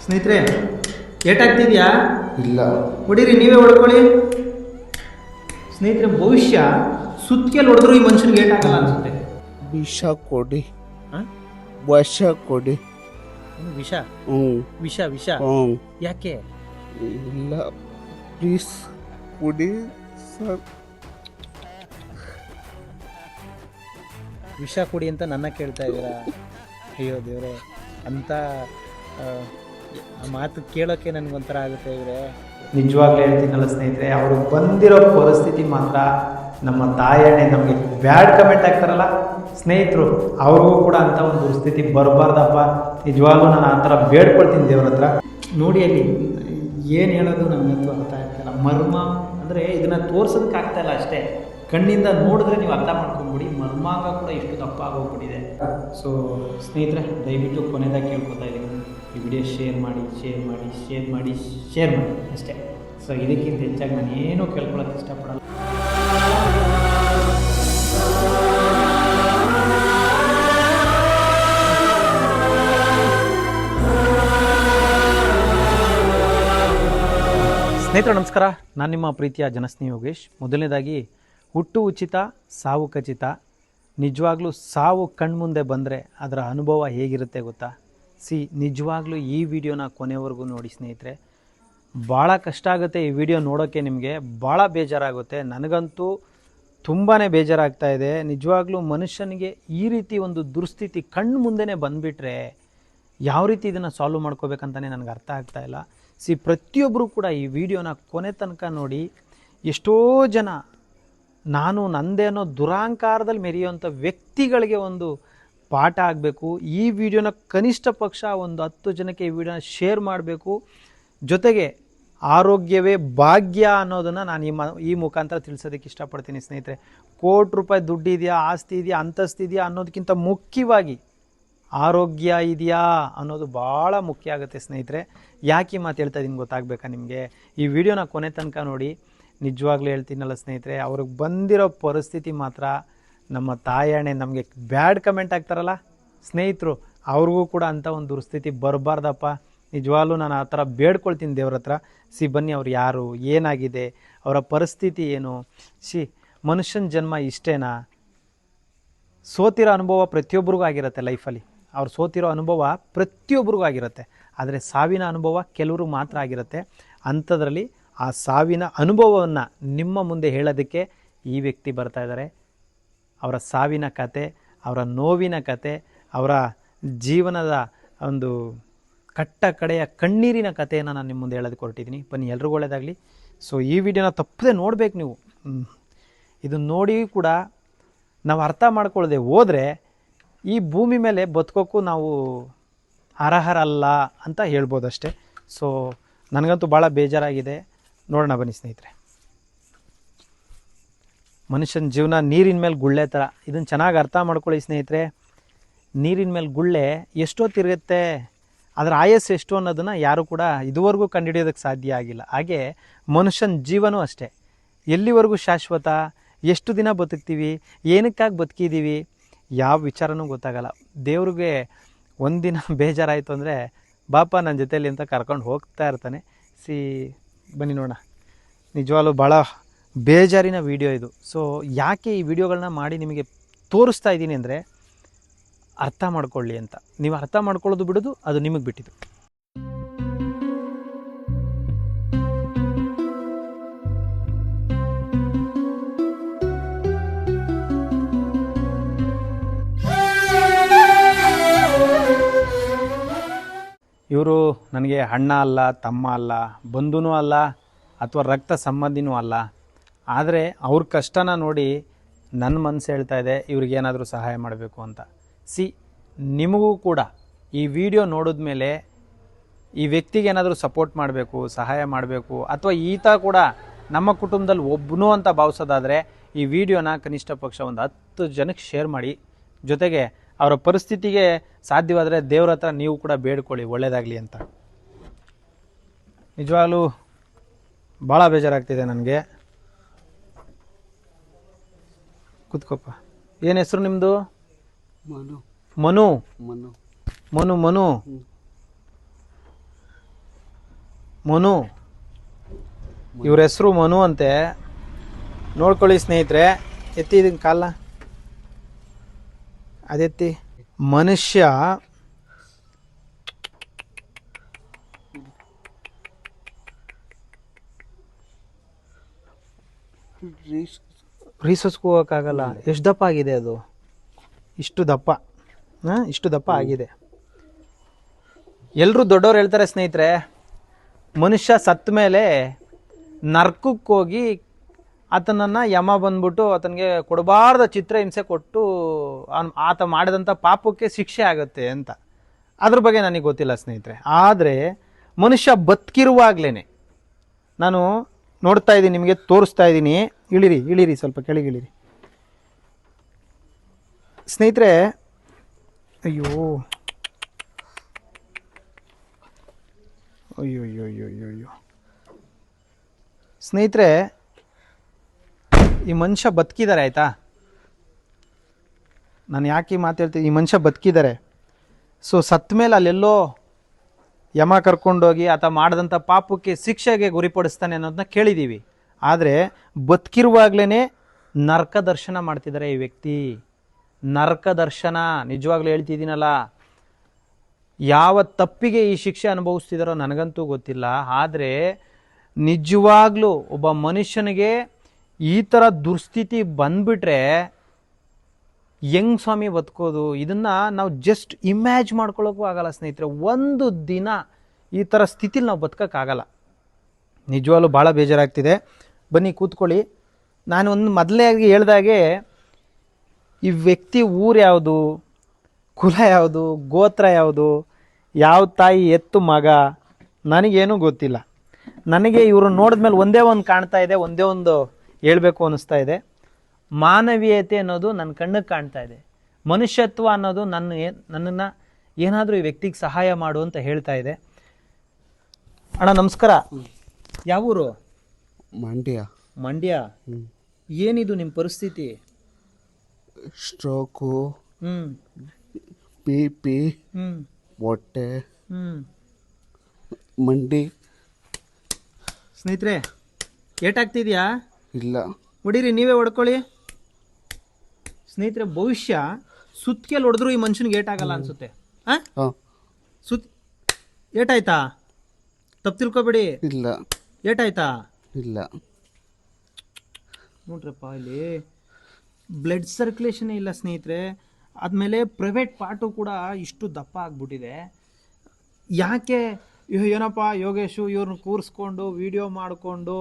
ಸ್ನೇಹಿತರೆ ಏಟಾಗ್ತಿದ್ಯಾ? ಇಲ್ಲ ಹೊಡೀರಿ, ನೀವೇ ಹೊಡ್ಕೊಳ್ಳಿ ಸ್ನೇಹಿತರೆ. ಭವಿಷ್ಯ ಸುತ್ತಿಗೆಲ್ಲಿ ಹೊಡೆದ್ರು ಈ ಮನುಷ್ಯನಿಗೆ ಏಟಾಗಲ್ಲ ಅನ್ಸುತ್ತೆ. ವಿಷ ಕೊಡಿ, ವಿಷ ಕೊಡಿ. ವಿಷ? ವಿಷ ವಿಷ ಯಾಕೆ? ಇಲ್ಲ ಪ್ಲೀಸ್ ಕೊಡಿ ಸರ್. ವಿಷ ಕೊಡಿ ಅಂತ ನನ್ನ ಕೇಳ್ತಾ ಇದ್ದೀರಾ? ಅಯ್ಯೋ ದೇವ್ರೆ, ಅಂತ ಮಾತು ಕೇಳೋಕ್ಕೆ ನನಗೊಂಥರ ಆಗುತ್ತೆ ಇವರೇ. ನಿಜವಾಗ್ಲೂ ಹೇಳ್ತೀನಲ್ಲ ಸ್ನೇಹಿತರೆ, ಅವರು ಬಂದಿರೋ ಪರಿಸ್ಥಿತಿ ಮಾತ್ರ ನಮ್ಮ ತಾಯಣ್ಣೆ ನಮಗೆ ಬ್ಯಾಡ್ ಕಮೆಂಟ್ ಆಗ್ತಾರಲ್ಲ ಸ್ನೇಹಿತರು, ಅವ್ರಿಗೂ ಕೂಡ ಅಂಥ ಒಂದು ಸ್ಥಿತಿ ಬರಬಾರ್ದಪ್ಪ. ನಿಜವಾಗ್ಲೂ ನಾನು ಆ ಥರ ಬೇಡ್ಕೊಳ್ತೀನಿ ದೇವ್ರ ಹತ್ರ. ನೋಡಿ ಅಲ್ಲಿ ಏನು ಹೇಳೋದು ನಮಗಂತೂ ಅರ್ಥ ಆಗ್ತಾಯಿಲ್ಲ. ಮರ್ಮ ಅಂದರೆ ಇದನ್ನು ತೋರ್ಸೋದಕ್ಕೆ ಆಗ್ತಾಯಿಲ್ಲ ಅಷ್ಟೇ, ಕಣ್ಣಿಂದ ನೋಡಿದ್ರೆ ನೀವು ಅರ್ಥ ಮಾಡ್ಕೊಂಬಿಡಿ. ಮರ್ಮಾಂಗ ಕೂಡ ಇಷ್ಟು ದಪ್ಪ ಆಗೋಗ್ಬಿಟ್ಟಿದೆ. ಸೊ ಸ್ನೇಹಿತರೆ, ದಯವಿಟ್ಟು ಕೊನೆಯದಾಗಿ ಕೇಳ್ಕೊತಾ ಇದ್ದೀನಿ, ಈ ವಿಡಿಯೋ ಶೇರ್ ಮಾಡಿ ಅಷ್ಟೇ. ಸೊ ಇದಕ್ಕಿಂತ ಹೆಚ್ಚಾಗಿ ನಾನು ಏನೂ ಕೇಳ್ಕೊಳ್ಳೋಕ್ಕೆ ಇಷ್ಟಪಡಲ್ಲ. ಸ್ನೇಹಿತರೆ ನಮಸ್ಕಾರ, ನಾನು ನಿಮ್ಮ ಪ್ರೀತಿಯ ಜನಸ್ನೇಹಿ ಯೋಗೇಶ್. ಮೊದಲನೇದಾಗಿ ಹುಟ್ಟು ಉಚಿತ, ಸಾವು ಖಚಿತ. ನಿಜವಾಗ್ಲೂ ಸಾವು ಕಣ್ಮುಂದೆ ಬಂದರೆ ಅದರ ಅನುಭವ ಹೇಗಿರುತ್ತೆ ಗೊತ್ತಾ? ನಿಜವಾಗ್ಲೂ ಈ ವಿಡಿಯೋನ ಕೊನೆವರೆಗೂ ನೋಡಿ ಸ್ನೇಹಿತರೆ. ಭಾಳ ಕಷ್ಟ ಆಗುತ್ತೆ ಈ ವಿಡಿಯೋ ನೋಡೋಕ್ಕೆ, ನಿಮಗೆ ಭಾಳ ಬೇಜಾರಾಗುತ್ತೆ. ನನಗಂತೂ ತುಂಬಾ ಬೇಜಾರಾಗ್ತಾ ಇದೆ. ನಿಜವಾಗ್ಲೂ ಮನುಷ್ಯನಿಗೆ ಈ ರೀತಿ ಒಂದು ದುರ್ಸ್ಥಿತಿ ಕಣ್ಣು ಮುಂದೆನೇ ಬಂದುಬಿಟ್ರೆ ಯಾವ ರೀತಿ ಇದನ್ನು ಸಾಲ್ವ್ ಮಾಡ್ಕೋಬೇಕಂತಲೇ ನನಗೆ ಅರ್ಥ ಆಗ್ತಾಯಿಲ್ಲ. ಪ್ರತಿಯೊಬ್ಬರು ಕೂಡ ಈ ವಿಡಿಯೋನ ಕೊನೆ ತನಕ ನೋಡಿ. ಎಷ್ಟೋ ಜನ ನಾನು ನಂದೇ ಅನ್ನೋ ದುರಾಂಕಾರದಲ್ಲಿ ಮೆರೆಯುವಂಥ ವ್ಯಕ್ತಿಗಳಿಗೆ ಒಂದು ಪಾಠ ಆಗಬೇಕು. ಈ ವಿಡಿಯೋನ ಕನಿಷ್ಠ ಪಕ್ಷ ಒಂದು 10 ಜನಕ್ಕೆ ಈ ವಿಡಿಯೋನ ಶೇರ್ ಮಾಡಬೇಕು. ಜೊತೆಗೆ ಆರೋಗ್ಯವೇ ಭಾಗ್ಯ ಅನ್ನೋದನ್ನು ನಾನು ಈ ಮುಖಾಂತರ ತಿಳಿಸೋದಕ್ಕೆ ಇಷ್ಟಪಡ್ತೀನಿ ಸ್ನೇಹಿತರೆ. ಕೋಟಿ ರೂಪಾಯಿ ದುಡ್ಡು ಇದೆಯಾ, ಆಸ್ತಿ ಇದೆಯಾ, ಅಂತಸ್ತು ಇದೆಯಾ ಅನ್ನೋದಕ್ಕಿಂತ ಮುಖ್ಯವಾಗಿ ಆರೋಗ್ಯ ಇದೆಯಾ ಅನ್ನೋದು ಭಾಳ ಮುಖ್ಯ ಆಗುತ್ತೆ ಸ್ನೇಹಿತರೆ. ಯಾಕೆ ಈ ಮಾತು ಹೇಳ್ತಾ ಇದ್ದೀನಿ ಗೊತ್ತಾಗಬೇಕಾ ನಿಮಗೆ? ಈ ವಿಡಿಯೋನ ಕೊನೆ ತನಕ ನೋಡಿ. ನಿಜವಾಗ್ಲೂ ಹೇಳ್ತೀನಲ್ಲ ಸ್ನೇಹಿತರೆ, ಅವ್ರಿಗೆ ಬಂದಿರೋ ಪರಿಸ್ಥಿತಿ ಮಾತ್ರ ನಮ್ಮ ತಾಯಣ್ಣೆ ನಮಗೆ ಬ್ಯಾಡ್ ಕಮೆಂಟ್ ಆಗ್ತಾರಲ್ಲ ಸ್ನೇಹಿತರು, ಅವ್ರಿಗೂ ಕೂಡ ಅಂಥ ಒಂದು ದುರ್ಸ್ಥಿತಿ ಬರಬಾರ್ದಪ್ಪ. ನಿಜವಾಗ್ಲೂ ನಾನು ಆ ಥರ ಬೇಡ್ಕೊಳ್ತೀನಿ ದೇವ್ರ ಹತ್ರ. ಬನ್ನಿ, ಅವ್ರು ಯಾರು, ಏನಾಗಿದೆ, ಅವರ ಪರಿಸ್ಥಿತಿ ಏನು? ಮನುಷ್ಯನ ಜನ್ಮ ಇಷ್ಟೇನಾ? ಸೋತಿರೋ ಅನುಭವ ಪ್ರತಿಯೊಬ್ಬರಿಗೂ ಆಗಿರುತ್ತೆ ಲೈಫಲ್ಲಿ. ಅವ್ರು ಸೋತಿರೋ ಅನುಭವ ಪ್ರತಿಯೊಬ್ಬರಿಗೂ ಆಗಿರುತ್ತೆ, ಆದರೆ ಸಾವಿನ ಅನುಭವ ಕೆಲವರು ಮಾತ್ರ ಆಗಿರುತ್ತೆ. ಅಂಥದ್ರಲ್ಲಿ ಆ ಸಾವಿನ ಅನುಭವವನ್ನು ನಿಮ್ಮ ಮುಂದೆ ಹೇಳೋದಕ್ಕೆ ಈ ವ್ಯಕ್ತಿ ಬರ್ತಾ ಇದ್ದಾರೆ. ಅವರ ಸಾವಿನ ಕತೆ, ಅವರ ನೋವಿನ ಕತೆ, ಅವರ ಜೀವನದ ಒಂದು ಕಟ್ಟ ಕಡೆಯ ಕಣ್ಣೀರಿನ ಕಥೆಯನ್ನು ನಾನು ನಿಮ್ಮ ಮುಂದೆ ಹೇಳೋದಕ್ಕೆ ಹೊರಟಿದ್ದೀನಿ. ಬನ್ನಿ, ಎಲ್ರಿಗೂ ಒಳ್ಳೆಯದಾಗಲಿ. ಈ ವಿಡಿಯೋನ ತಪ್ಪದೆ ನೋಡಬೇಕು ನೀವು. ಇದು ನೋಡಿ ಕೂಡ ನಾವು ಅರ್ಥ ಮಾಡ್ಕೊಳ್ಳದೆ ಹೋದರೆ ಈ ಭೂಮಿ ಮೇಲೆ ಬದುಕೋಕ್ಕೂ ನಾವು ಅರ್ಹರಲ್ಲ ಅಂತ ಹೇಳ್ಬೋದಷ್ಟೇ. ನನಗಂತೂ ಭಾಳ ಬೇಜಾರಾಗಿದೆ. ನೋಡೋಣ ಬನ್ನಿ ಸ್ನೇಹಿತರೆ. ಮನುಷ್ಯನ ಜೀವನ ನೀರಿನ ಮೇಲೆ ಗುಳ್ಳೆ ಥರ. ಇದನ್ನು ಚೆನ್ನಾಗಿ ಅರ್ಥ ಮಾಡ್ಕೊಳ್ಳಿ ಸ್ನೇಹಿತರೆ. ನೀರಿನ ಮೇಲೆ ಗುಳ್ಳೆ ಎಷ್ಟೊತ್ತಿರುತ್ತೆ, ಅದರ ಆಯಸ್ಸು ಎಷ್ಟು ಅನ್ನೋದನ್ನು ಯಾರು ಕೂಡ ಇದುವರೆಗೂ ಕಂಡುಹಿಡಿಯೋದಕ್ಕೆ ಸಾಧ್ಯ ಆಗಿಲ್ಲ. ಹಾಗೆ ಮನುಷ್ಯನ ಜೀವನೂ ಅಷ್ಟೇ. ಎಲ್ಲಿವರೆಗೂ ಶಾಶ್ವತ, ಎಷ್ಟು ದಿನ ಬದುಕ್ತೀವಿ, ಏನಕ್ಕಾಗಿ ಬದುಕಿದ್ದೀವಿ, ಯಾವ ವಿಚಾರನೂ ಗೊತ್ತಾಗಲ್ಲ. ದೇವ್ರಿಗೆ ಒಂದಿನ ಬೇಜಾರಾಯಿತು ಅಂದರೆ ಬಾಪ ನನ್ನ ಜೊತೆಯಲ್ಲಿ ಅಂತ ಕರ್ಕೊಂಡು ಹೋಗ್ತಾ ಇರ್ತಾನೆ. ಬನ್ನಿ ನೋಡೋಣ. ನಿಜವಾಗ್ಲೂ ಭಾಳ ಬೇಜಾರಿನ ವಿಡಿಯೋ ಇದು. ಯಾಕೆ ಈ ವಿಡಿಯೋಗಳನ್ನ ಮಾಡಿ ನಿಮಗೆ ತೋರಿಸ್ತಾ ಇದ್ದೀನಿ ಅಂದರೆ ಅರ್ಥ ಮಾಡ್ಕೊಳ್ಳಿ ಅಂತ. ನೀವು ಅರ್ಥ ಮಾಡ್ಕೊಳ್ಳೋದು ಬಿಡೋದು ಅದು ನಿಮಗೆ ಬಿಟ್ಟಿದ್ದು. ಇವರು ನನಗೆ ಅಣ್ಣ ಅಲ್ಲ, ತಮ್ಮ ಅಲ್ಲ, ಬಂಧುನೂ ಅಲ್ಲ, ಅಥವಾ ರಕ್ತ ಸಂಬಂಧಿನೂ ಅಲ್ಲ. ಆದರೆ ಅವ್ರ ಕಷ್ಟನ ನೋಡಿ ನನ್ನ ಮನಸ್ಸು ಹೇಳ್ತಾ ಇದೆ ಇವ್ರಿಗೇನಾದರೂ ಸಹಾಯ ಮಾಡಬೇಕು ಅಂತ. ನಿಮಗೂ ಕೂಡ ಈ ವಿಡಿಯೋ ನೋಡಿದ ಮೇಲೆ ಈ ವ್ಯಕ್ತಿಗೆ ಏನಾದರೂ ಸಪೋರ್ಟ್ ಮಾಡಬೇಕು, ಸಹಾಯ ಮಾಡಬೇಕು, ಅಥವಾ ಈತ ಕೂಡ ನಮ್ಮ ಕುಟುಂಬದಲ್ಲಿ ಒಬ್ಬನು ಅಂತ ಭಾವಿಸೋದಾದರೆ ಈ ವಿಡಿಯೋನ ಕನಿಷ್ಠ ಪಕ್ಷ ಒಂದು 10 ಜನಕ್ಕೆ ಶೇರ್ ಮಾಡಿ. ಜೊತೆಗೆ ಅವರ ಪರಿಸ್ಥಿತಿಗೆ ಸಾಧ್ಯವಾದರೆ ದೇವ್ರ ಹತ್ರ ನೀವು ಕೂಡ ಬೇಡ್ಕೊಳ್ಳಿ ಒಳ್ಳೆಯದಾಗಲಿ ಅಂತ. ನಿಜವಾಗ್ಲೂ ಭಾಳ ಬೇಜಾರಾಗ್ತಿದೆ ನನಗೆ. ಕೂತ್ಕೊಪ್ಪ. ಏನು ಹೆಸರು ನಿಮ್ಮದು? ಮನು. ಮನು ಮನು ಮನು ಮನು, ಇವ್ರ ಹೆಸರು ಮನು ಅಂತೆ. ನೋಡ್ಕೊಳ್ಳಿ ಸ್ನೇಹಿತರೆ, ಎತ್ತಿ ಇದನ್ನ ಕಾಲ, ಅದೆತ್ತಿ. ಮನುಷ್ಯ ರೀಸಸ್ಗೆ ಹೋಗೋಕ್ಕಾಗಲ್ಲ. ಎಷ್ಟು ದಪ್ಪ ಆಗಿದೆ ಅದು? ಇಷ್ಟು ದಪ್ಪ, ಇಷ್ಟು ದಪ್ಪ ಆಗಿದೆ. ಎಲ್ಲರೂ ದೊಡ್ಡವ್ರು ಹೇಳ್ತಾರೆ ಸ್ನೇಹಿತರೆ, ಮನುಷ್ಯ ಸತ್ತ ಮೇಲೆ ನರ್ಕಕ್ಕೆ ಹೋಗಿ ಆತನನ್ನು ಯಮ ಬಂದ್ಬಿಟ್ಟು ಆತನಿಗೆ ಕೊಡಬಾರ್ದ ಚಿತ್ರಹಿಂಸೆ ಕೊಟ್ಟು ಆತ ಮಾಡಿದಂಥ ಪಾಪಕ್ಕೆ ಶಿಕ್ಷೆ ಆಗುತ್ತೆ ಅಂತ. ಅದ್ರ ಬಗ್ಗೆ ನನಗೆ ಗೊತ್ತಿಲ್ಲ ಸ್ನೇಹಿತರೆ. ಆದರೆ ಮನುಷ್ಯ ಬದುಕಿರುವಾಗಲೇ ನಾನು ನೋಡ್ತಾ ಇದ್ದೀನಿ, ನಿಮಗೆ ತೋರಿಸ್ತಾ ಇದ್ದೀನಿ. ಇಳಿರಿ ಸ್ವಲ್ಪ ಕೆಳಗಿಳಿರಿ ಸ್ನೇಹಿತರೆ. ಅಯ್ಯೋ ಅಯ್ಯೋ ಅಯ್ಯೋ ಅಯ್ಯೋ ಅಯ್ಯೋ ಅಯ್ಯೋ ಸ್ನೇಹಿತರೆ, ಈ ಮನುಷ್ಯ ಬದುಕಿದ್ದಾರೆ ಆಯಿತಾ. ನಾನು ಯಾಕೆ ಈ ಮಾತು ಹೇಳ್ತೀನಿ, ಈ ಮನುಷ್ಯ ಬದುಕಿದ್ದಾರೆ. ಸೊ ಸತ್ತ ಮೇಲೆ ಅಲ್ಲೆಲ್ಲೋ ಯಮ ಕರ್ಕೊಂಡೋಗಿ ಆತ ಮಾಡಿದಂಥ ಪಾಪಕ್ಕೆ ಶಿಕ್ಷೆಗೆ ಗುರಿಪಡಿಸ್ತಾನೆ ಅನ್ನೋದನ್ನ ಕೇಳಿದ್ದೀವಿ. ಆದರೆ ಬದುಕಿರುವಾಗಲೇ ನರಕ ದರ್ಶನ ಮಾಡ್ತಿದ್ದಾರೆ ಈ ವ್ಯಕ್ತಿ. ನರಕ ದರ್ಶನ, ನಿಜವಾಗ್ಲೂ ಹೇಳ್ತಿದ್ದೀನಲ್ಲ. ಯಾವ ತಪ್ಪಿಗೆ ಈ ಶಿಕ್ಷೆ ಅನುಭವಿಸ್ತಿದ್ದಾರೋ ನನಗಂತೂ ಗೊತ್ತಿಲ್ಲ. ಆದರೆ ನಿಜವಾಗ್ಲೂ ಒಬ್ಬ ಮನುಷ್ಯನಿಗೆ ಈ ಥರ ದುರ್ಸ್ಥಿತಿ ಬಂದ್ಬಿಟ್ರೆ ಹೆಂಗ್ ಸ್ವಾಮಿ ಬದುಕೋದು? ಇದನ್ನು ನಾವು ಜಸ್ಟ್ ಇಮ್ಯಾಜ್ ಮಾಡ್ಕೊಳ್ಳೋಕ್ಕೂ ಆಗಲ್ಲ ಸ್ನೇಹಿತರೆ. ಒಂದು ದಿನ ಈ ಥರ ಸ್ಥಿತಿಲಿ ನಾವು ಬದುಕೋಕ್ಕಾಗಲ್ಲ. ನಿಜವಾಗ್ಲೂ ಭಾಳ ಬೇಜಾರಾಗ್ತಿದೆ. ಬನ್ನಿ ಕೂತ್ಕೊಳ್ಳಿ. ನಾನು ಒಂದು ಮೊದಲೇ ಹೇಳ್ದಾಗೆ, ಈ ವ್ಯಕ್ತಿ ಊರು ಯಾವುದು, ಕುಲ ಯಾವುದು, ಗೋತ್ರ ಯಾವುದು, ಯಾವ ತಾಯಿ ಎತ್ತು ಮಗ, ನನಗೇನೂ ಗೊತ್ತಿಲ್ಲ. ನನಗೆ ಇವರು ನೋಡಿದ್ಮೇಲೆ ಒಂದೇ ಒಂದು ಕಾಣ್ತಾ ಇದೆ, ಒಂದೇ ಒಂದು ಹೇಳಬೇಕು ಅನ್ನಿಸ್ತಾ ಇದೆ. ಮಾನವೀಯತೆ ಅನ್ನೋದು ನನ್ನ ಕಣ್ಣಿಗೆ ಕಾಣ್ತಾ ಇದೆ. ಮನುಷ್ಯತ್ವ ಅನ್ನೋದು ನನ್ನನ್ನು ಏನಾದರೂ ಈ ವ್ಯಕ್ತಿಗೆ ಸಹಾಯ ಮಾಡು ಅಂತ ಹೇಳ್ತಾ ಇದೆ. ಅಣ್ಣ ನಮಸ್ಕಾರ. ಯಾವ ಊರು? ಮಂಡ್ಯ. ಏನಿದು ನಿಮ್ಮ ಪರಿಸ್ಥಿತಿ? ಸ್ಟ್ರೋಕು, BP, ಹೊಟ್ಟೆ, ಮಂಡಿ. ಸ್ನೇಹಿತರೆ, ಏಟಾಗ್ತಿದ್ಯಾ? ಇಲ್ಲ. ಹೊಡೀರಿ, ನೀವೇ ಹೊಡ್ಕೊಳ್ಳಿ ಸ್ನೇಹಿತರೆ. ಭವಿಷ್ಯ ಸುತ್ತಿಗೆಲ್ಲಿ ಹೊಡೆದ್ರು ಈ ಮನುಷ್ಯನಿಗೆ ಏಟಾಗಲ್ಲ ಅನ್ಸುತ್ತೆ. ಏಟಾಯ್ತಾ? ತಪ್ಪು ತಿಳ್ಕೊಬೇಡಿ. ಇಲ್ಲ. ಏಟಾಯ್ತಾ? ಇಲ್ಲ. ನೋಡ್ರಪ್ಪ, ಇಲ್ಲಿ ಬ್ಲಡ್ ಸರ್ಕ್ಯುಲೇಷನ್ ಇಲ್ಲ ಸ್ನೇಹಿತರೆ. ಆದಮೇಲೆ ಪ್ರೈವೇಟ್ ಪಾರ್ಟು ಕೂಡ ಇಷ್ಟು ದಪ್ಪ ಆಗ್ಬಿಟ್ಟಿದೆ. ಯಾಕೆ ಏನಪ್ಪ ಯೋಗೇಶು ಇವ್ರನ್ನ ಕೂರಿಸ್ಕೊಂಡು ವಿಡಿಯೋ ಮಾಡಿಕೊಂಡು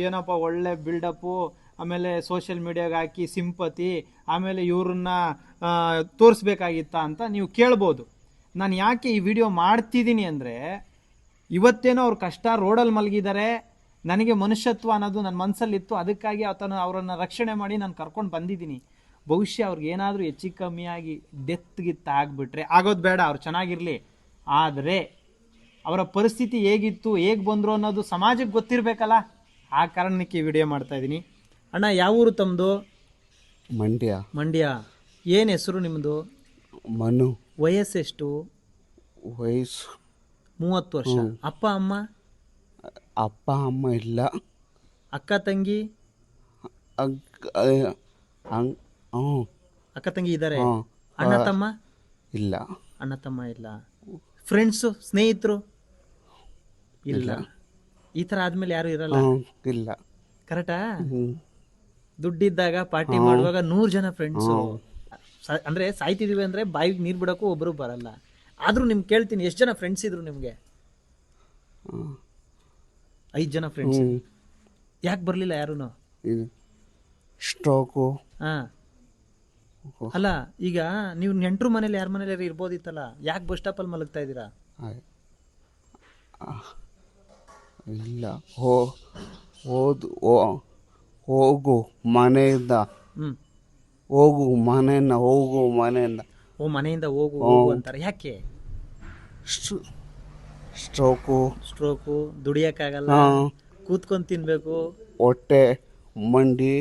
ಏನಪ್ಪ ಒಳ್ಳೆ ಬಿಲ್ಡಪ್ಪು, ಆಮೇಲೆ ಸೋಷಿಯಲ್ ಮೀಡಿಯಾಗೆ ಹಾಕಿ ಸಿಂಪತಿ, ಆಮೇಲೆ ಇವ್ರನ್ನ ತೋರಿಸ್ಬೇಕಾಗಿತ್ತಾ ಅಂತ ನೀವು ಕೇಳ್ಬೋದು. ನಾನು ಯಾಕೆ ಈ ವಿಡಿಯೋ ಮಾಡ್ತಿದ್ದೀನಿ ಅಂದರೆ, ಇವತ್ತೇನೋ ಅವ್ರ ಕಷ್ಟ, ರೋಡಲ್ಲಿ ಮಲಗಿದ್ದಾರೆ, ನನಗೆ ಮನುಷ್ಯತ್ವ ಅನ್ನೋದು ನನ್ನ ಮನಸ್ಸಲ್ಲಿತ್ತು. ಅದಕ್ಕಾಗಿ ಅವರನ್ನು ರಕ್ಷಣೆ ಮಾಡಿ ನಾನು ಕರ್ಕೊಂಡು ಬಂದಿದ್ದೀನಿ. ಭವಿಷ್ಯ ಅವ್ರಿಗೆ ಏನಾದರೂ ಹೆಚ್ಚಿಗೆ ಕಮ್ಮಿಯಾಗಿ ಡೆತ್ಗಿತ್ತ ಆಗಿಬಿಟ್ರೆ, ಆಗೋದು ಬೇಡ, ಅವ್ರು ಚೆನ್ನಾಗಿರಲಿ. ಆದರೆ ಅವರ ಪರಿಸ್ಥಿತಿ ಹೇಗಿತ್ತು, ಹೇಗೆ ಬಂದರು ಅನ್ನೋದು ಸಮಾಜಕ್ಕೆ ಗೊತ್ತಿರಬೇಕಲ್ಲ. ಆ ಕಾರಣಕ್ಕೆ ಈ ವಿಡಿಯೋ ಮಾಡ್ತಾಯಿದ್ದೀನಿ. ಅಣ್ಣ, ಯಾವ ಊರು ತಮ್ಮದು? ಮಂಡ್ಯ. ಏನು ಹೆಸರು ನಿಮ್ಮದು? ಮನು. ವಯಸ್ಸೆಷ್ಟು? ವಯಸ್ಸು 30 ವರ್ಷ. ಅಪ್ಪ ಅಮ್ಮ ಇಲ್ಲ. ಅಕ್ಕ ತಂಗಿ? ಅಕ್ಕ ತಂಗಿ ಇದ್ದಾರೆ. ಅಣ್ಣ ತಮ್ಮ ಇಲ್ಲ. ಅಣ್ಣ ತಮ್ಮ ಇಲ್ಲ. ಫ್ರೆಂಡ್ಸು, ಸ್ನೇಹಿತರು ಇಲ್ಲ. ಈ ಥರ ಆದ್ಮೇಲೆ ಯಾರು ಇರಲ್ಲ. ಇಲ್ಲ. ಕರೆಕ್ಟಾ? ದುಡ್ಡಿದ್ದಾಗ ಪಾರ್ಟಿ ಮಾಡುವಾಗ 100 ಜನ ಫ್ರೆಂಡ್ಸು. ಅಂದರೆ ಸಾಯ್ತಿದೀವಿ ಅಂದರೆ ಬಾಯಿಗೆ ನೀರು ಬಿಡೋಕ್ಕೂ ಒಬ್ಬರು ಬರಲ್ಲ. ಆದರೂ ನಿಮ್ಗೆ ಕೇಳ್ತೀನಿ, ಎಷ್ಟು ಜನ ಫ್ರೆಂಡ್ಸ್ ಇದ್ರು ನಿಮಗೆ? 5 ಜನ ಫ್ರೆಂಡ್ಸ್. ಯಾಕೆ ಬರಲಿಲ್ಲ ಯಾರೂ? ಸ್ಟ್ರೋಕು. ಹಾಂ, ಅಲ್ಲ ಈಗ ನೀವು ನೆಂಟ್ರು ಮನೇಲಿ ಯಾರ ಮನೇಲಿ ಇರ್ಬೋದಿತ್ತಲ್ಲ, ಯಾಕೆ ಬಸ್ ಸ್ಟಾಪಲ್ಲಿ ಮಲಗ್ತಾ ಇದ್ದೀರಾ? ಇಲ್ಲ. ಹೋಗು ಮನೆಯಿಂದ. ಹೋಗು ಮನೆಯಿಂದ. ಓ, ಮನೆಯಿಂದ ಹೋಗು ಅಂತಾರೆ. ಯಾಕೆ? ಸ್ಟ್ರೋಕು, ದುಡಿಯೋಕ್ಕಾಗಲ್ಲ, ಕೂತ್ಕೊಂಡು ತಿನ್ಬೇಕು, ಹೊಟ್ಟೆ, ಮಂಡಿ.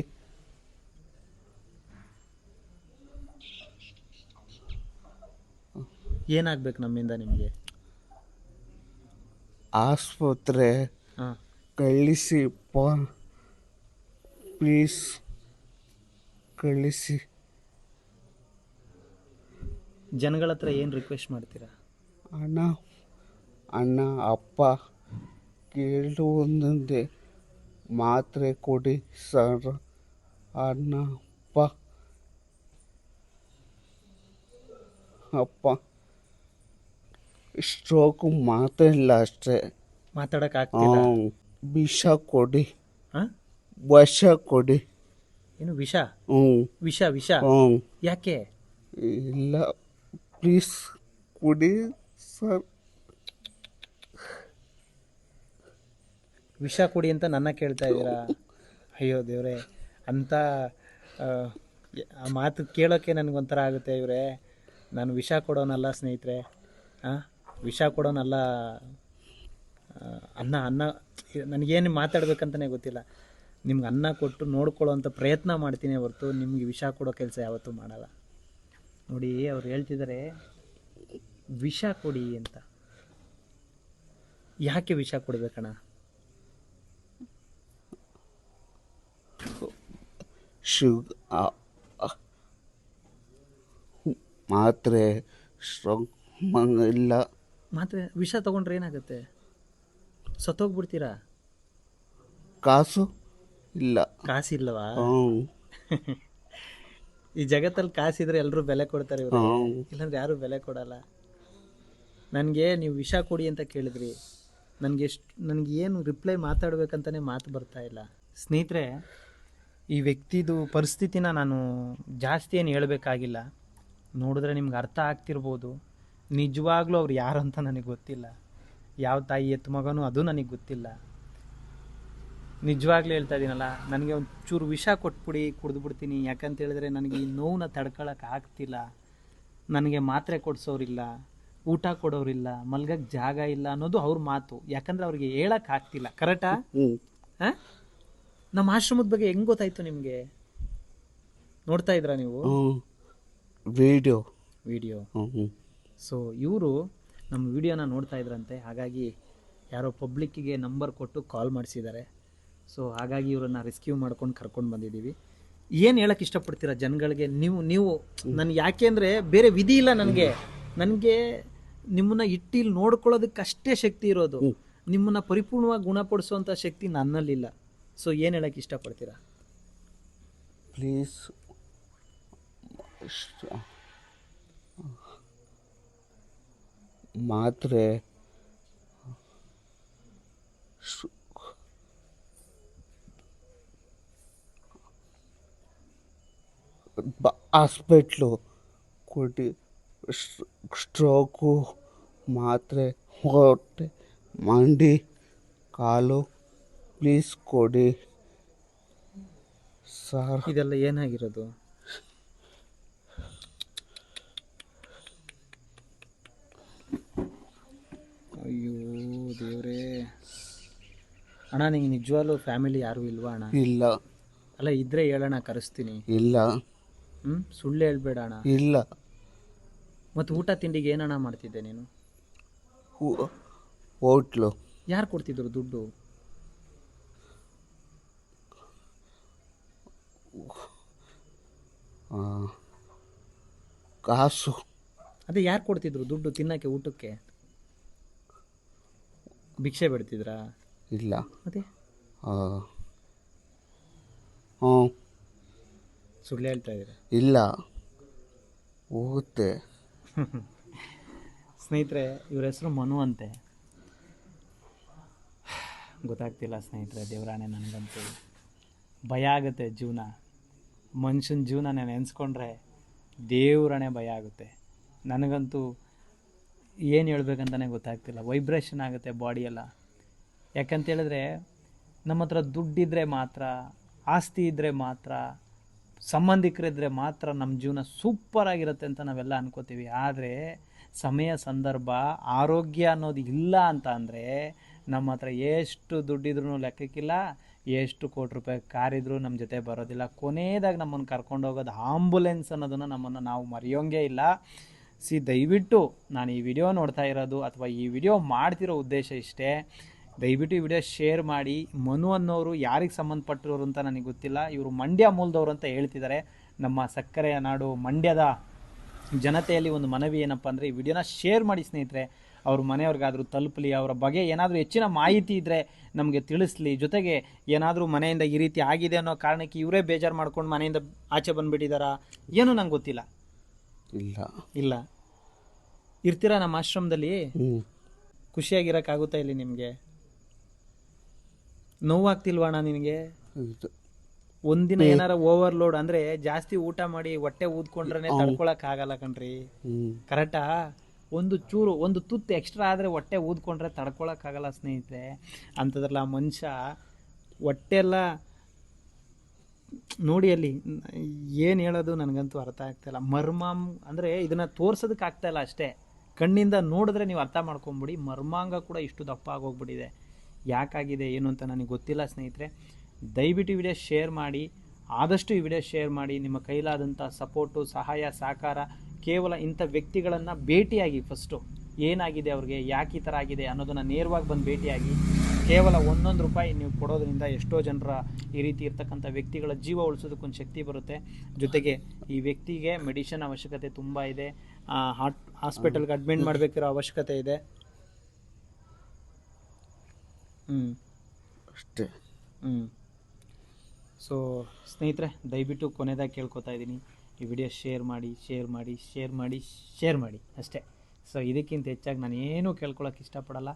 ಏನಾಗ್ಬೇಕು ನಮ್ಮಿಂದ ನಿಮಗೆ? ಆಸ್ಪತ್ರೆ ಹಾಂ. ಕಳಿಸಿ ಪ್ಲೀಸ್ ಕಳಿಸಿ. ಜನಗಳ ಹತ್ರ ಏನು ರಿಕ್ವೆಸ್ಟ್ ಮಾಡ್ತೀರಾ? ಅಣ್ಣ ಅಣ್ಣ ಅಪ್ಪ ಕೇಳು ಒಂದೊಂದೇ ಮಾತ್ರೆ ಕೊಡಿ ಸರ್. ಅಣ್ಣ ಅಪ್ಪ ಸ್ಟ್ರೋಕು ಮಾತ್ರ ಇಲ್ಲ ಅಷ್ಟೇ. ಮಾತಾಡೋಕ್ಕಾಗ್ತಿಲ್ಲ. ವಿಷ ಕೊಡಿ, ಹಾಂ? ವಿಷ ಕೊಡಿ. ಏನು ವಿಷ? ಹ್ಞೂ ವಿಷ ವಿಷ ಹ್ಞೂ ಯಾಕೆ? ಇಲ್ಲ ಪ್ಲೀಸ್ ಕೊಡಿ ಸರ್. ವಿಷ ಕೊಡಿ ಅಂತ ನನ್ನ ಕೇಳ್ತಾ ಇದ್ದೀರಾ? ಅಯ್ಯೋ ದೇವ್ರೆ, ಅಂತ ಆ ಮಾತು ಕೇಳೋಕ್ಕೆ ನನಗೊಂಥರ ಆಗುತ್ತೆ ಇವರೇ. ನಾನು ವಿಷ ಕೊಡೋನಲ್ಲ ಸ್ನೇಹಿತರೆ, ಹಾಂ, ವಿಷ ಕೊಡೋನಲ್ಲ. ಅನ್ನ ನನಗೇನು ಮಾತಾಡ್ಬೇಕಂತಲೇ ಗೊತ್ತಿಲ್ಲ. ನಿಮ್ಗೆ ಅನ್ನ ಕೊಟ್ಟು ನೋಡ್ಕೊಳ್ಳೋವಂಥ ಪ್ರಯತ್ನ ಮಾಡ್ತೀನಿ ಹೊರತು ನಿಮಗೆ ವಿಷ ಕೊಡೋ ಕೆಲಸ ಯಾವತ್ತೂ ಮಾಡಲ್ಲ. ನೋಡಿ, ಅವ್ರು ಹೇಳ್ತಿದ್ದಾರೆ ವಿಷ ಕೊಡಿ ಅಂತ. ಯಾಕೆ ವಿಷ ಕೊಡ್ಬೇಕಣ್ಣ? ಮಾತ್ರೆ ಇಲ್ಲ. ಮಾತ್ರೆ ವಿಷ ತಗೊಂಡ್ರೆ ಏನಾಗುತ್ತೆ? ಸತ್ತೋಗ್ಬಿಡ್ತೀರಾ? ಕಾಸು ಇಲ್ಲ. ಕಾಸಿಲ್ಲವಾ? ಹ್ಞೂ ಈ ಜಗತ್ತಲ್ಲಿ ಕಾಸಿದ್ರೆ ಎಲ್ಲರೂ ಬೆಲೆ ಕೊಡ್ತಾರೆ ಇವರು, ಇಲ್ಲಾಂದ್ರೆ ಯಾರು ಬೆಲೆ ಕೊಡಲ್ಲ. ನನಗೆ ನೀವು ವಿಷ ಕೊಡಿ ಅಂತ ಕೇಳಿದ್ರಿ, ನನಗೆ ಏನು ರಿಪ್ಲೈ ಮಾತಾಡ್ಬೇಕಂತಲೇ ಮಾತು ಬರ್ತಾ ಇಲ್ಲ. ಸ್ನೇಹಿತರೆ, ಈ ವ್ಯಕ್ತಿದು ಪರಿಸ್ಥಿತಿನ ನಾನು ಜಾಸ್ತಿ ಏನು ಹೇಳಬೇಕಾಗಿಲ್ಲ. ನೋಡಿದ್ರೆ ನಿಮ್ಗೆ ಅರ್ಥ ಆಗ್ತಿರ್ಬೋದು. ನಿಜವಾಗ್ಲೂ ಅವ್ರು ಯಾರು ಅಂತ ನನಗೆ ಗೊತ್ತಿಲ್ಲ. ಯಾವ ತಾಯಿ ಎತ್ತು ಮಗನೂ ಅದು ನನಗೆ ಗೊತ್ತಿಲ್ಲ. ನಿಜವಾಗ್ಲೂ ಹೇಳ್ತಾ ಇದ್ದೀನಲ್ಲ, ನನಗೆ ಒಂಚೂರು ವಿಷ ಕೊಟ್ಬಿಡಿ, ಕುಡಿದ್ಬಿಡ್ತೀನಿ. ಯಾಕಂತ ಹೇಳಿದ್ರೆ ನನಗೆ ಈ ನೋವನ್ನ ತಡ್ಕೊಳಕ್ಕೆ ಆಗ್ತಿಲ್ಲ. ನನಗೆ ಮಾತ್ರೆ ಕೊಡಿಸೋರಿಲ್ಲ, ಊಟ ಕೊಡೋರಿಲ್ಲ, ಮಲ್ಗಕ್ಕೆ ಜಾಗ ಇಲ್ಲ ಅನ್ನೋದು ಅವ್ರ ಮಾತು. ಯಾಕಂದ್ರೆ ಅವ್ರಿಗೆ ಹೇಳಕ್ಕೆ ಆಗ್ತಿಲ್ಲ. ಕರೆಕ್ಟಾ? ಹಾಂ? ನಮ್ಮ ಆಶ್ರಮದ ಬಗ್ಗೆ ಹೆಂಗೆ ಗೊತ್ತಾಯ್ತು ನಿಮಗೆ? ನೋಡ್ತಾ ಇದ್ರಾ ನೀವು ವಿಡಿಯೋ? ಸೊ ಇವರು ನಮ್ಮ ವಿಡಿಯೋನ ನೋಡ್ತಾ ಇದ್ರಂತೆ. ಹಾಗಾಗಿ ಯಾರೋ ಪಬ್ಲಿಕ್ಕಿಗೆ ನಂಬರ್ ಕೊಟ್ಟು ಕಾಲ್ ಮಾಡಿಸಿದ್ದಾರೆ. ಸೊ ಹಾಗಾಗಿ ಇವರನ್ನು ರೆಸ್ಕ್ಯೂ ಮಾಡ್ಕೊಂಡು ಕರ್ಕೊಂಡು ಬಂದಿದ್ದೀವಿ. ಏನು ಹೇಳಕ್ಕೆ ಇಷ್ಟಪಡ್ತೀರಾ ಜನಗಳಿಗೆ? ನೀವು ನನಗೆ ಯಾಕೆ ಅಂದರೆ ಬೇರೆ ವಿಧಿ ಇಲ್ಲ ನನಗೆ ನಿಮ್ಮನ್ನ ಇಟ್ಟಿಲ್ಲಿ ನೋಡ್ಕೊಳ್ಳೋದಕ್ಕಷ್ಟೇ ಶಕ್ತಿ ಇರೋದು. ನಿಮ್ಮನ್ನ ಪರಿಪೂರ್ಣವಾಗಿ ಗುಣಪಡಿಸುವಂಥ ಶಕ್ತಿ ನನ್ನಲ್ಲಿಲ್ಲ. ಸೊ ಏನು ಹೇಳಕ್ಕೆ ಇಷ್ಟಪಡ್ತೀರಾ? ಪ್ಲೀಸ್ ಮಾತ್ರೆ ಹಾಸ್ಪಿಟ್ಲು ಕೊಡಿ. ಸ್ಟ್ರೋಕು ಮಾತ್ರೆ, ಹೊಟ್ಟೆ, ಮಂಡಿ, ಕಾಲು ಪ್ಲೀಸ್ ಕೊಡಿ ಸರ್. ಇದೆಲ್ಲ ಏನಾಗಿರೋದು? ಅಯ್ಯೋ ದೇವ್ರೇ. ಅಣ್ಣ, ನಿಂಗೆ ನಿಜವಾಗ್ಲೂ ಫ್ಯಾಮಿಲಿ ಯಾರೂ ಇಲ್ವಾ ಅಣ್ಣ? ಇಲ್ಲ. ಅಲ್ಲ, ಇದ್ರೆ ಹೇಳೋಣ, ಕರೆಸ್ತೀನಿ. ಇಲ್ಲ. ಸುಳ್ಳು ಹೇಳ್ಬೇಡ ಅಣ್ಣ. ಇಲ್ಲ. ಮತ್ತು ಊಟ ತಿಂಡಿಗೆ ಏನಣ್ಣ ಮಾಡ್ತಿದ್ದೆ ನೀನು? ಹೋಟ್ಲು. ಯಾರು ಕೊಡ್ತಿದ್ರು ದುಡ್ಡು? ಕಾಸು. ಅದೇ ಯಾರು ಕೊಡ್ತಿದ್ರು ದುಡ್ಡು ತಿನ್ನಕ್ಕೆ, ಊಟಕ್ಕೆ? ಭಿಕ್ಷೆ ಬಿಡ್ತಿದ್ರಾ? ಇಲ್ಲ. ಮತ್ತೆ ಸುಳ್ಳು ಹೇಳ್ತಾ ಇದ್ದೀರಾ? ಇಲ್ಲ, ಹೋಗುತ್ತೆ. ಸ್ನೇಹಿತರೆ, ಇವ್ರ ಹೆಸರು ಮನು ಅಂತೆ. ಗೊತ್ತಾಗ್ತಿಲ್ಲ ಸ್ನೇಹಿತರೆ, ದೇವರಾಣೆ. ನನಗಂತೂ ಭಯ ಆಗುತ್ತೆ ಜೀವನ. ಮನುಷ್ಯನ ಜೀವನ ನೆನೆಸ್ಕೊಂಡ್ರೆ ದೇವರಾಣೆ ಭಯ ಆಗುತ್ತೆ. ನನಗಂತೂ ಏನು ಹೇಳ್ಬೇಕಂತಲೇ ಗೊತ್ತಾಗ್ತಿಲ್ಲ. ವೈಬ್ರೇಷನ್ ಆಗುತ್ತೆ ಬಾಡಿಯೆಲ್ಲ. ಯಾಕಂತೇಳಿದ್ರೆ ನಮ್ಮ ಹತ್ರ ದುಡ್ಡಿದ್ರೆ ಮಾತ್ರ, ಆಸ್ತಿ ಇದ್ದರೆ ಮಾತ್ರ, ಸಂಬಂಧಿಕರಿದ್ದರೆ ಮಾತ್ರ ನಮ್ಮ ಜೀವನ ಸೂಪರಾಗಿರುತ್ತೆ ಅಂತ ನಾವೆಲ್ಲ ಅನ್ಕೋತೀವಿ. ಆದರೆ ಸಮಯ, ಸಂದರ್ಭ, ಆರೋಗ್ಯ ಅನ್ನೋದು ಇಲ್ಲ ಅಂತ ಅಂದರೆ ನಮ್ಮ ಹತ್ರ ಎಷ್ಟು ದುಡ್ಡಿದ್ರೂ ಲೆಕ್ಕಕ್ಕಿಲ್ಲ, ಎಷ್ಟು ಕೋಟಿ ರೂಪಾಯಿ ಕಾರಿದ್ರೂ ನಮ್ಮ ಜೊತೆ ಬರೋದಿಲ್ಲ. ಕೊನೆಯದಾಗಿ ನಮ್ಮನ್ನು ಕರ್ಕೊಂಡೋಗೋದು ಆಂಬುಲೆನ್ಸ್ ಅನ್ನೋದನ್ನು ನಾವು ಮರೆಯೋಂಗೇ ಇಲ್ಲ. ದಯವಿಟ್ಟು ನಾನು ಈ ವಿಡಿಯೋ ನೋಡ್ತಾ ಇರೋದು ಅಥವಾ ಈ ವಿಡಿಯೋ ಮಾಡ್ತಿರೋ ಉದ್ದೇಶ ಇಷ್ಟೇ, ದಯವಿಟ್ಟು ಈ ವಿಡಿಯೋ ಶೇರ್ ಮಾಡಿ. ಮನು ಅನ್ನೋರು ಯಾರಿಗೆ ಸಂಬಂಧಪಟ್ಟಿರೋರು ಅಂತ ನನಗೆ ಗೊತ್ತಿಲ್ಲ, ಇವರು ಮಂಡ್ಯ ಮೂಲದವರು ಅಂತ ಹೇಳ್ತಿದ್ದಾರೆ. ನಮ್ಮ ಸಕ್ಕರೆಯ ನಾಡು ಮಂಡ್ಯದ ಜನತೆಯಲ್ಲಿ ಒಂದು ಮನವಿ ಏನಪ್ಪ ಅಂದರೆ, ಈ ವಿಡಿಯೋನ ಶೇರ್ ಮಾಡಿ ಸ್ನೇಹಿತರೆ. ಅವ್ರ ಮನೆಯವ್ರಿಗಾದರೂ ತಲುಪಲಿ, ಅವರ ಬಗ್ಗೆ ಏನಾದರೂ ಹೆಚ್ಚಿನ ಮಾಹಿತಿ ಇದ್ದರೆ ನಮಗೆ ತಿಳಿಸ್ಲಿ. ಜೊತೆಗೆ ಏನಾದರೂ ಮನೆಯಿಂದ ಈ ರೀತಿ ಆಗಿದೆ ಅನ್ನೋ ಕಾರಣಕ್ಕೆ ಇವರೇ ಬೇಜಾರು ಮಾಡ್ಕೊಂಡು ಮನೆಯಿಂದ ಆಚೆ ಬಂದುಬಿಟ್ಟಿದ್ದಾರಾ ಏನೂ ನಂಗೆ ಗೊತ್ತಿಲ್ಲ. ಇಲ್ಲ ಇರ್ತೀರಾ ನಮ್ಮ ಆಶ್ರಮದಲ್ಲಿ? ಖುಷಿಯಾಗಿರೋಕ್ಕಾಗುತ್ತಾ ಇಲ್ಲಿ ನಿಮಗೆ? ನೋವಾಗ್ತಿಲ್ವಣ್ಣ ನಿನಗೆ? ಒಂದಿನ ಏನಾರ ಓವರ್ಲೋಡ್ ಅಂದರೆ ಜಾಸ್ತಿ ಊಟ ಮಾಡಿ ಹೊಟ್ಟೆ ಊದ್ಕೊಂಡ್ರೆ ತಡ್ಕೊಳಕ್ಕಾಗಲ್ಲ ಕಣ್ರಿ, ಕರೆಕ್ಟಾ? ಒಂದು ತುತ್ತು ಎಕ್ಸ್ಟ್ರಾ ಆದರೆ ಹೊಟ್ಟೆ ಊದ್ಕೊಂಡ್ರೆ ತಡ್ಕೊಳಕ್ಕಾಗಲ್ಲ ಸ್ನೇಹಿತರೆ. ಅಂಥದ್ರಲ್ಲ ಆ ಮನುಷ್ಯ ಹೊಟ್ಟೆ ಎಲ್ಲ ನೋಡಿ, ಅಲ್ಲಿ ಏನು ಹೇಳೋದು ನನಗಂತೂ ಅರ್ಥ ಆಗ್ತಾಯಿಲ್ಲ. ಮರ್ಮಾಮ್ ಅಂದರೆ ಇದನ್ನು ತೋರ್ಸೋದಕ್ಕೆ ಆಗ್ತಾಯಿಲ್ಲ ಅಷ್ಟೇ, ಕಣ್ಣಿಂದ ನೋಡಿದ್ರೆ ನೀವು ಅರ್ಥ ಮಾಡ್ಕೊಂಬಿಡಿ. ಮರ್ಮಾಂಗ ಕೂಡ ಇಷ್ಟು ದಪ್ಪ ಆಗೋಗ್ಬಿಟ್ಟಿದೆ. ಯಾಕಾಗಿದೆ ಏನು ಅಂತ ನನಗೆ ಗೊತ್ತಿಲ್ಲ ಸ್ನೇಹಿತರೆ. ದಯವಿಟ್ಟು ಈ ವಿಡಿಯೋ ಶೇರ್ ಮಾಡಿ, ಆದಷ್ಟು ಈ ವಿಡಿಯೋ ಶೇರ್ ಮಾಡಿ. ನಿಮ್ಮ ಕೈಲಾದಂಥ ಸಪೋರ್ಟು, ಸಹಾಯ, ಸಹಕಾರ ಕೇವಲ ಇಂಥ ವ್ಯಕ್ತಿಗಳನ್ನು ಭೇಟಿಯಾಗಿ, ಫಸ್ಟು ಏನಾಗಿದೆ ಅವ್ರಿಗೆ, ಯಾಕೆ ಈ ಥರ ಆಗಿದೆ ಅನ್ನೋದನ್ನು ನೇರವಾಗಿ ಬಂದು ಭೇಟಿಯಾಗಿ. ಕೇವಲ 1 ರೂಪಾಯಿ ನೀವು ಕೊಡೋದ್ರಿಂದ ಎಷ್ಟೋ ಜನರ ಈ ರೀತಿ ಇರ್ತಕ್ಕಂಥ ವ್ಯಕ್ತಿಗಳ ಜೀವ ಉಳಿಸೋದಕ್ಕೊಂದು ಶಕ್ತಿ ಬರುತ್ತೆ. ಜೊತೆಗೆ ಈ ವ್ಯಕ್ತಿಗೆ ಮೆಡಿಷನ್ ಅವಶ್ಯಕತೆ ತುಂಬ ಇದೆ, ಹಾಸ್ಪಿಟಲ್ಗೆ ಅಡ್ಮಿಟ್ ಮಾಡಬೇಕಿರೋ ಅವಶ್ಯಕತೆ ಇದೆ. ಅಷ್ಟೇ. ಸೊ ಸ್ನೇಹಿತರೆ, ದಯವಿಟ್ಟು ಕೊನೆದಾಗಿ ಕೇಳ್ಕೊತಾ ಇದ್ದೀನಿ, ಈ ವಿಡಿಯೋ ಶೇರ್ ಮಾಡಿ, ಶೇರ್ ಮಾಡಿ, ಶೇರ್ ಮಾಡಿ, ಶೇರ್ ಮಾಡಿ ಅಷ್ಟೇ. ಸೊ ಇದಕ್ಕಿಂತ ಹೆಚ್ಚಾಗಿ ನಾನು ಏನೂ ಕೇಳ್ಕೊಳಕ್ಕೆ ಇಷ್ಟಪಡಲ್ಲ.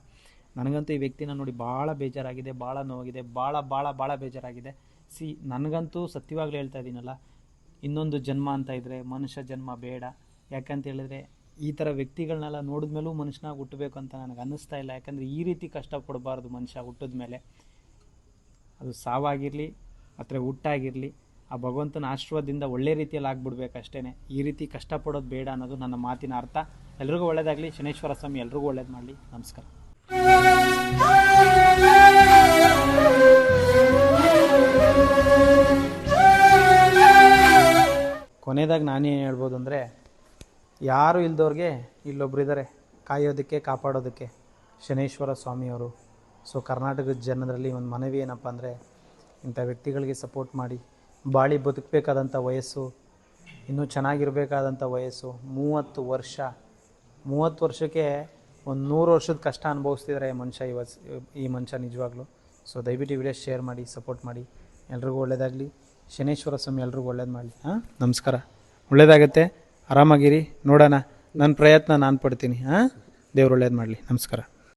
ನನಗಂತೂ ಈ ವ್ಯಕ್ತಿನ ನೋಡಿ ಭಾಳ ಬೇಜಾರಾಗಿದೆ, ಭಾಳ ನೋವಾಗಿದೆ, ಭಾಳ ಬೇಜಾರಾಗಿದೆ. ನನಗಂತೂ ಸತ್ಯವಾಗ್ಲೂ ಹೇಳ್ತಾ ಇದ್ದೀನಲ್ಲ, ಇನ್ನೊಂದು ಜನ್ಮ ಅಂತ ಇದ್ದರೆ ಮನುಷ್ಯ ಜನ್ಮ ಬೇಡ. ಯಾಕಂತ ಹೇಳಿದ್ರೆ ಈ ಥರ ವ್ಯಕ್ತಿಗಳನ್ನೆಲ್ಲ ನೋಡಿದ್ಮೇಲೂ ಮನುಷ್ಯನಾಗಿ ಹುಟ್ಟಬೇಕು ಅಂತ ನನಗೆ ಅನ್ನಿಸ್ತಾ ಇಲ್ಲ. ಯಾಕಂದರೆ ಈ ರೀತಿ ಕಷ್ಟಪಡಬಾರ್ದು ಮನುಷ್ಯ ಹುಟ್ಟಿದ ಮೇಲೆ. ಅದು ಸಾವಾಗಿರಲಿ ಅಥವಾ ಹುಟ್ಟಾಗಿರಲಿ, ಆ ಭಗವಂತನ ಆಶೀರ್ವಾದದಿಂದ ಒಳ್ಳೆ ರೀತಿಯಲ್ಲಿ ಆಗ್ಬಿಡ್ಬೇಕಷ್ಟೇ. ಈ ರೀತಿ ಕಷ್ಟಪಡೋದು ಬೇಡ ಅನ್ನೋದು ನನ್ನ ಮಾತಿನ ಅರ್ಥ. ಎಲ್ರಿಗೂ ಒಳ್ಳೆಯದಾಗಲಿ. ಶನೇಶ್ವರ ಸ್ವಾಮಿ ಎಲ್ರಿಗೂ ಒಳ್ಳೇದು ಮಾಡಲಿ. ನಮಸ್ಕಾರ. ಕೊನೆಯದಾಗಿ ನಾನೇನು ಹೇಳ್ಬೋದು ಅಂದರೆ, ಯಾರು ಇಲ್ದವ್ರಿಗೆ ಇಲ್ಲೊಬ್ರು ಇದ್ದಾರೆ ಕಾಯೋದಕ್ಕೆ, ಕಾಪಾಡೋದಕ್ಕೆ, ಶನೇಶ್ವರ ಸ್ವಾಮಿಯವರು. ಸೊ ಕರ್ನಾಟಕದ ಜನರಲ್ಲಿ ಒಂದು ಮನವಿ ಏನಪ್ಪ ಅಂದರೆ, ಇಂಥ ವ್ಯಕ್ತಿಗಳಿಗೆ ಸಪೋರ್ಟ್ ಮಾಡಿ. ಬಾಳಿ ಬದುಕಬೇಕಾದಂಥ ವಯಸ್ಸು, ಇನ್ನೂ ಚೆನ್ನಾಗಿರಬೇಕಾದಂಥ ವಯಸ್ಸು 30 ವರ್ಷ. 30 ವರ್ಷಕ್ಕೆ ಒಂದು 100 ವರ್ಷದ ಕಷ್ಟ ಅನುಭವಿಸ್ತಿದ್ದಾರೆ ಈ ಮನುಷ್ಯ ನಿಜವಾಗ್ಲೂ. ಸೊ ದಯವಿಟ್ಟು ವಿಡಿಯೋ ಶೇರ್ ಮಾಡಿ, ಸಪೋರ್ಟ್ ಮಾಡಿ. ಎಲ್ರಿಗೂ ಒಳ್ಳೆಯದಾಗಲಿ. ಶನೇಶ್ವರ ಸ್ವಾಮಿ ಎಲ್ರಿಗೂ ಒಳ್ಳೇದು ಮಾಡಲಿ. ನಮಸ್ಕಾರ. ಒಳ್ಳೆಯದಾಗತ್ತೆ, ಆರಾಮಾಗಿರಿ. ನೋಡೋಣ, ನನ್ನ ಪ್ರಯತ್ನ ನಾನು ಪಡ್ತೀನಿ. ದೇವ್ರು ಒಳ್ಳೇದು ಮಾಡಲಿ. ನಮಸ್ಕಾರ.